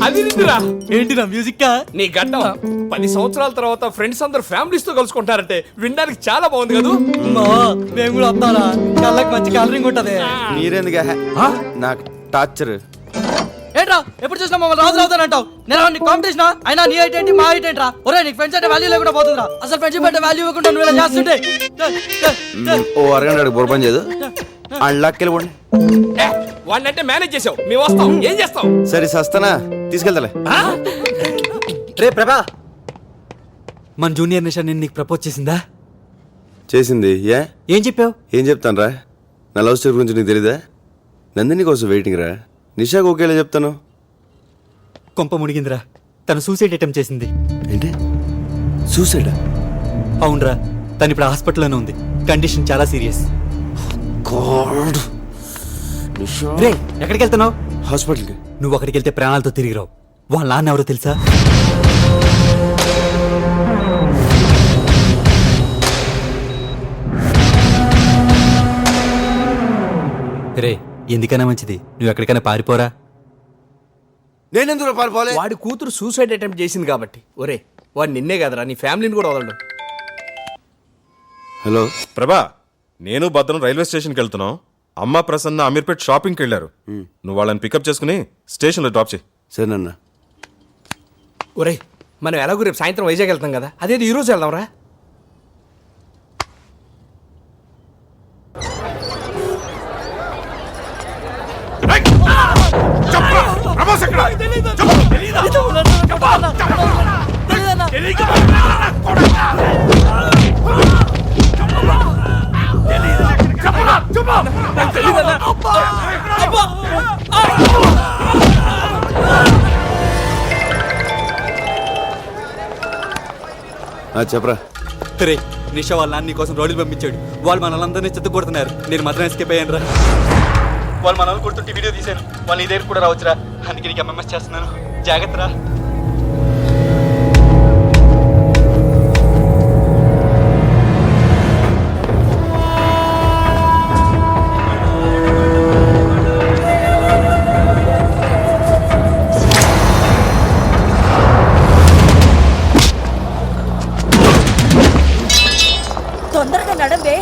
అది నిందిరా. ఏంటిరా మ్యూజిక్? నీ గడ్డం 10 సంవత్సరాల తర్వాత ఫ్రెండ్స్ అందరు ఫ్యామిలీస్ తో కలుసుకుంటారంటే వినడానికి చాలా బాగుంది కదా. మేము కూడా వస్తారా? కళ్ళకి మంచి కలరింగ్ ఉంటది. మీరెందుకు నాకు టార్చర్? ఏంట్రా ఎప్పుడు చూసినా మమ్మల్ని రాజు అవుతానంటావు? నేను నీ కాంపిటీషన్ అయినా నీ హైట్ ఏంటి మా హైట్ ఏంట్రా? ఒరే నీకు ఫ్రెండ్స్ అంటే వాల్యూ లేకుండా పోతుందిరా. అసలు ఫ్రెండ్షిప్ అంటే వాల్యూ ఇవ్వకుండా నువ్వు ఇలా చేస్తుంటే ఓ అరగంట బోర్పని చేయదు అళ్ళకెళ్ళిపోండి. వాడినంటే మేనేజ్ చేసావు, మేము వస్తాం. ఏం చేస్తాం? సరే సస్తానా, తీసుకెళ్తాలే. రే ప్రభా, మన జూనియర్ నిషా నేను నీకు ప్రపోజ్ చేసిందా? చేసింది. ఏం చెప్పావు? ఏం చెప్తాను రా? నా లవ్ స్టోరీ గురించి నీకు తెలీదా? నందిని కోసం వెయిటింగ్ రా. నిషాకు ఒకేలా చెప్తాను. కొంప మునిగిందిరా, తను సూసైడ్ అటెంప్ట్ చేసింది. ఏంటి సూసైడా? అవునరా, తను ఇప్పుడు హాస్పిటల్లోనే ఉంది. కండిషన్ చాలా సీరియస్. రే ఎక్కడికి వెళ్తున్నావు? హాస్పిటల్కి. నువ్వు అక్కడికి వెళ్తే ప్రాణాలతో తిరిగి రావు. వాళ్ళ నాన్న ఎవరో తెలుసా? రే ఎందుకైనా మంచిది నువ్వు ఎక్కడికైనా పారిపోరా. నేనెందుకు పారిపోలే? వాడి కూతురు సూసైడ్ అటెంప్ట్ చేసింది కాబట్టి. ఒరే వాడు నిన్నే కదరా, నీ ఫ్యామిలీని కూడా వదలడు. హలో ప్రభా, నేను భద్రం రైల్వే స్టేషన్కి వెళ్తున్నాం. అమ్మ ప్రసన్న అమీర్పేట్ షాపింగ్కి వెళ్ళారు. నువ్వు వాళ్ళని పికప్ చేసుకుని స్టేషన్లో డ్రాప్ చేయి. సరేనన్న. ఒరే మనం ఎలాగో రేపు సాయంత్రం వైజాగ్ వెళ్తాం కదా, అదేది ఈ రోజు వెళ్దాం రా. చెప్పరా. రే నిషా వాళ్ళ నాన్న నీ కోసం రోడ్లు పంపించాడు. వాళ్ళు మనల్ని చెత్త కొడుతున్నారు. నేను మాత్రం ఎస్కేప్ అయ్యాను రా. వాళ్ళు మనల్ని కొడుతుంటే వీడియో తీశాను. వాళ్ళు నీ దగ్గర కూడా రావచ్చురా. అందుకే నీకు ఎంఎంఎస్ చేస్తున్నాను. జాగ్రత్త రా. తొందరగా నడవే,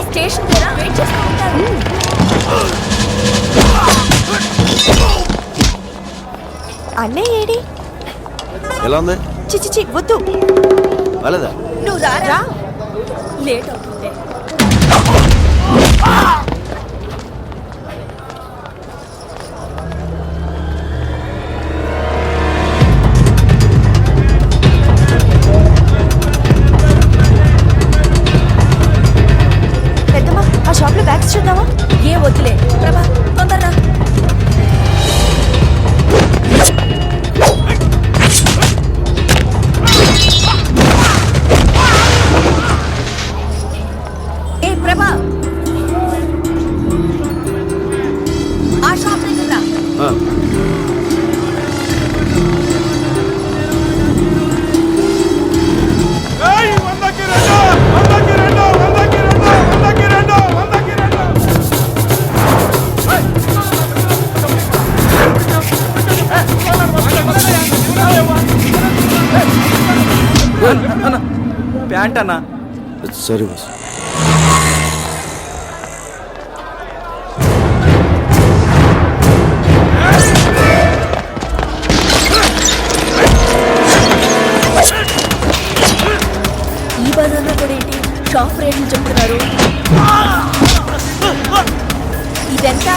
స్టేషన్ దగ్గర వెయిట్ చేస్తూ ఉంటారు. అన్నయ్య ఏడి? ఎలా ఉంది? చిచిచి వద్దు. వాళ్ళదా? నువ్వు రారా, లేట్ అవుతుంది. పెద్దమ్మా ఆ షాప్ లో బ్యాగ్స్ చూద్దామా? ఏ వద్దులే ప్రభా, తొందరరా. ఏ ప్రభా, ఆ షాప్ దగ్గర రా. ప్యాంట్ అన్నా. సరే బస్. ఈ బజార్లో కూడా ఏంటి షాప్ రేట్లు చెప్తున్నారు? ఇదెంత?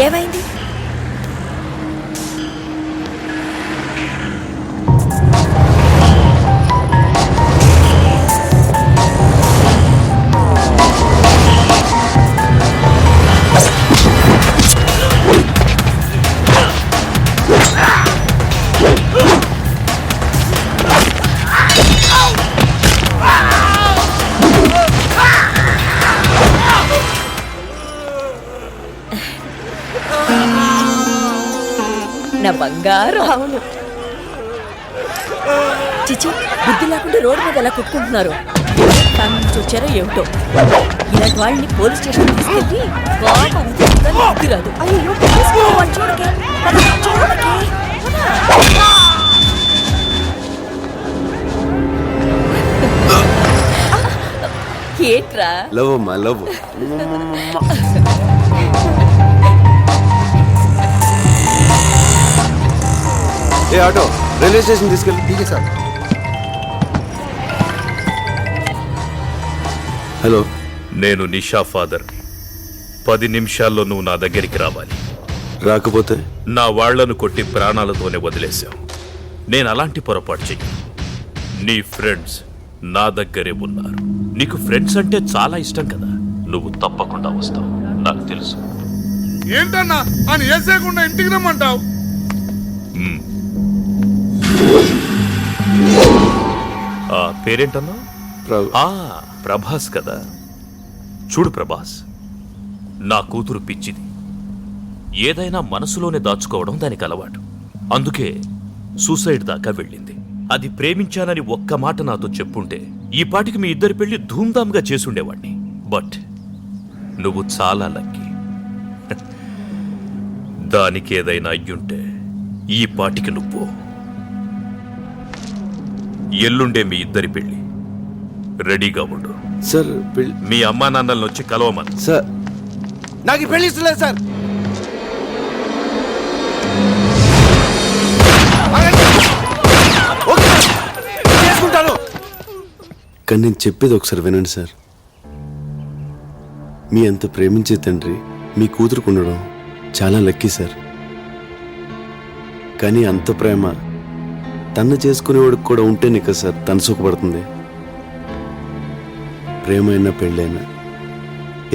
ఏమైంది? నా బంగారు. అవును చిచి, బుద్ధి లేకుండా రోడ్డు మీద ఎలా కుట్టుకుంటున్నారు. ఫ్యామిలీ నుంచి వచ్చారో ఏమిటో ఇలాంటి వాళ్ళని పోలీస్ స్టేషన్ తీసుకెళ్ళి బాగా బుద్ధి రాదు. అయ్యో తీసుకోవాలి, చూడకే పద, చూడకే. ఏంట్రా లవ్ అమ్మా లవ్. ఏ ఆటో రైల్వే స్టేషన్ తీసుకెళ్ళి. సార్. హలో, నేను నిషా ఫాదర్. 10 నిమిషాల్లో నువ్వు నా దగ్గరికి రావాలి. రాకపోతే నా వాళ్లను కొట్టి ప్రాణాలతోనే వదిలేశావు. నేను అలాంటి పొరపాటు చెయ్యి. నీ ఫ్రెండ్స్ నా దగ్గరే ఉన్నారు. నీకు ఫ్రెండ్స్ అంటే చాలా ఇష్టం కదా. నువ్వు తప్పకుండా వస్తావు, నాకు తెలుసు. ఏంటన్నా అని వేసేయకుండా ఇంటికి రమ్మంటావు? ఆ పేరేంటన్నా? ప్ర- ప్రభాస్ కదా. చూడు ప్రభాస్, నా కూతురు పిచ్చిది. ఏదైనా మనసులోనే దాచుకోవడం దానికి అలవాటు. అందుకే సూసైడ్ దాకా వెళ్ళింది. అది ప్రేమించానని ఒక్క మాట నాతో చెప్పుంటే ఈ పాటికి మీ ఇద్దరి పెళ్లి ధూమ్ధామ్గా చేసుండేవాణ్ణి. బట్ నువ్వు చాలా లక్కీ. దానికి ఏదైనా అయ్యుంటే ఈ పాటికి నువ్వు. ఎల్లుండే మీ ఇద్దరి పెళ్లి. రెడీగా ఉండు. సార్ పెళ్ళి. మీ అమ్మా నాన్నలను వచ్చి కలవమని. సార్ నాకు ఈ పెళ్లి ఇష్టం లేదు సార్. చేసుకుంటాను. కానీ నేను చెప్పేది ఒకసారి వినండి సార్. మీ అంత ప్రేమించే తండ్రి మీ కూతురుకు ఉండడం చాలా లక్కీ సార్. కానీ అంత ప్రేమ తను చేసుకునేవాడికి కూడా ఉంటేనే కదా సార్ తను సుఖపడుతుంది. ప్రేమైనా పెళ్ళైనా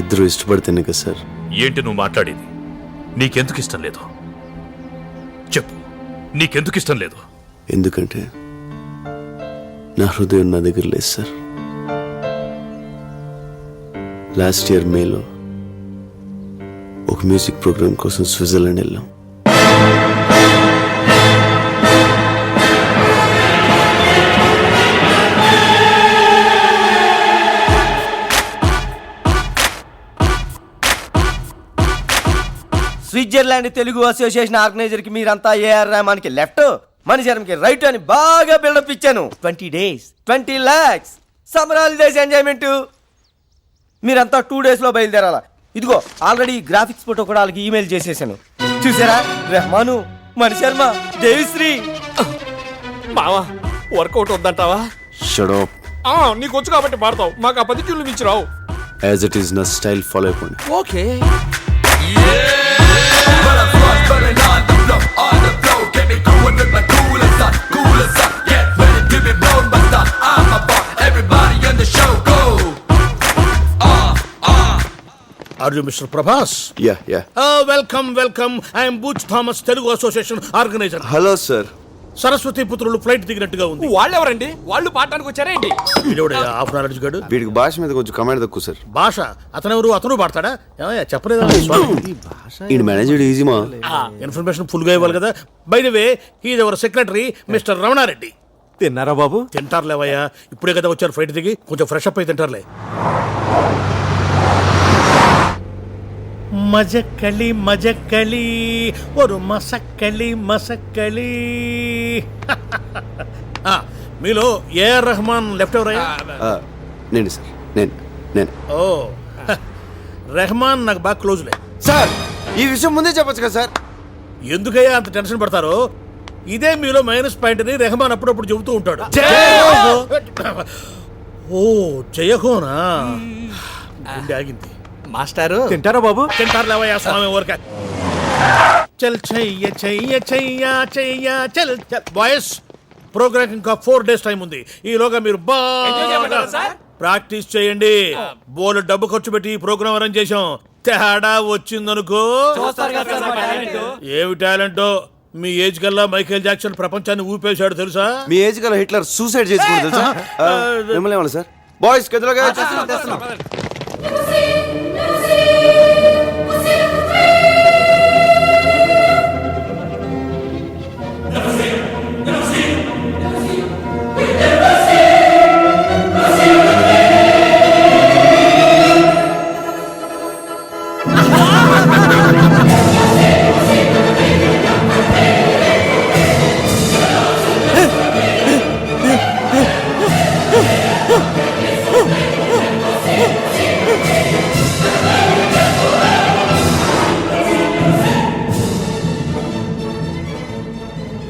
ఇద్దరు ఇష్టపడితేనే కదా సార్. ఏంటి నువ్వు మాట్లాడేది? నీకెందుకు ఇష్టం లేదు చెప్పు. నీకెందుకు ఇష్టం లేదు? ఎందుకంటే నా హృదయం నా దగ్గర లేదు సార్. లాస్ట్ ఇయర్ మేలో ఒక మ్యూజిక్ ప్రోగ్రామ్ కోసం స్విట్జర్లాండ్ వెళ్ళాం. స్విట్జర్లాండ్ తెలుగు అసోసియేషన్ ఆర్గనైజర్ కి మీరంతా ఏఆర్ రెహమాన్ కి లెఫ్ట్, మణిశరం కి రైట్ అని బాగా బిల్డప్ ఇచ్చాను. 20 days 20 lakhs summer holidays enjoyment. మీరంతా 2 days లో బయలుదేరాలా. ఇదిగో ఆల్రెడీ గ్రాఫిక్స్ ఫోటో కూడా వాళ్ళకి ఈమెయిల్ చేసేసాను. చూసారా? రెహమాను, మణిశర్మ, దేవిశ్రీ. బావా వర్కౌట్ వద్దంటావా? Shut up. నీకు వచ్చు కాబట్టి పాడతావు, మాకు ఆ 10 ట్యూన్లు మించి రావు. యాజ్ ఇట్ ఈస్ నా స్టైల్ ఫాలో అయిపోండి. Okay. Are you Mr. Prabhas? Yeah yeah. Welcome. I am Butch Thomas, Telugu Association organizer. Hello sir. Saraswati పుత్రులు ఫ్లైట్ దిగినట్టుగా ఉంది. వాళ్ళెవరండి? వాళ్ళు పాడటానికి వచ్చారేంటి? హాఫ్ నాలెడ్జ్ గడు. వీడికి భాష మీద కొంచెం కమాండ్ తక్కువ సార్. భాష అతనెవరు? అతను పాడతాడా? చెప్పలేదు. ఈ మేనేజర్ ఈజీ మా. ఇన్ఫర్మేషన్ ఫుల్ గా ఇవ్వాలి కదా. By the way, he's our secretary mister Ramana Reddy. తిన్నారా బాబు? తింటారులేవయ్యా, ఇప్పుడే కదా వచ్చారు ఫ్లైట్ దిగి, కొంచెం ఫ్రెష్ అప్ అయి తింటారులే. మజక్కలి ఒక మసక్కలి. మీలో ఏఆర్ రెహమాన్ లెఫ్ట్ ఎవరయ్యా? నేను సార్. నేను ఓ రెహమాన్ నాకు బాగా క్లోజ్లే. సార్ ఈ విషయం ముందే చెప్పొచ్చు కదా సార్. ఎందుకయ్యా అంత టెన్షన్ పడతారో? ఇదే మీలో మైనస్ పాయింట్ అని రెహమాన్ అప్పుడప్పుడు చెబుతూ ఉంటాడు. ఓ జయహోనా? గుండె ఆగింది. మాస్టారు తింటారా బాబు? తింటారులేవయ్యా స్వామి ఊరిక. చల్ చల్ బాయ్స్, ప్రోగ్రామ్ ఇంకా 4 days టైం ఉంది. ఈలోగా మీరు బాగా ప్రాక్టీస్ చేయండి. బోలు డబ్బు ఖర్చు పెట్టి ఈ ప్రోగ్రామ్ అరేంజ్ చేశాం. తేడా వచ్చిందనుకో. ఏమి టాలెంటో. మీ ఏజ్ కల్లా మైకేల్ జాక్సన్ ప్రపంచాన్ని ఊపేశాడు తెలుసా? మీ ఏజ్ కల్లా హిట్లర్ సూసైడ్ చేసుకున్నాడు తెలుసా? మిమ్మల్ని ఏమన్నా సార్? బాయ్స్ గదిలోగా తెస్తున్నాం.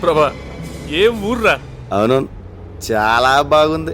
ప్రభా ఏం ఊర్రా అవును చాలా బాగుంది.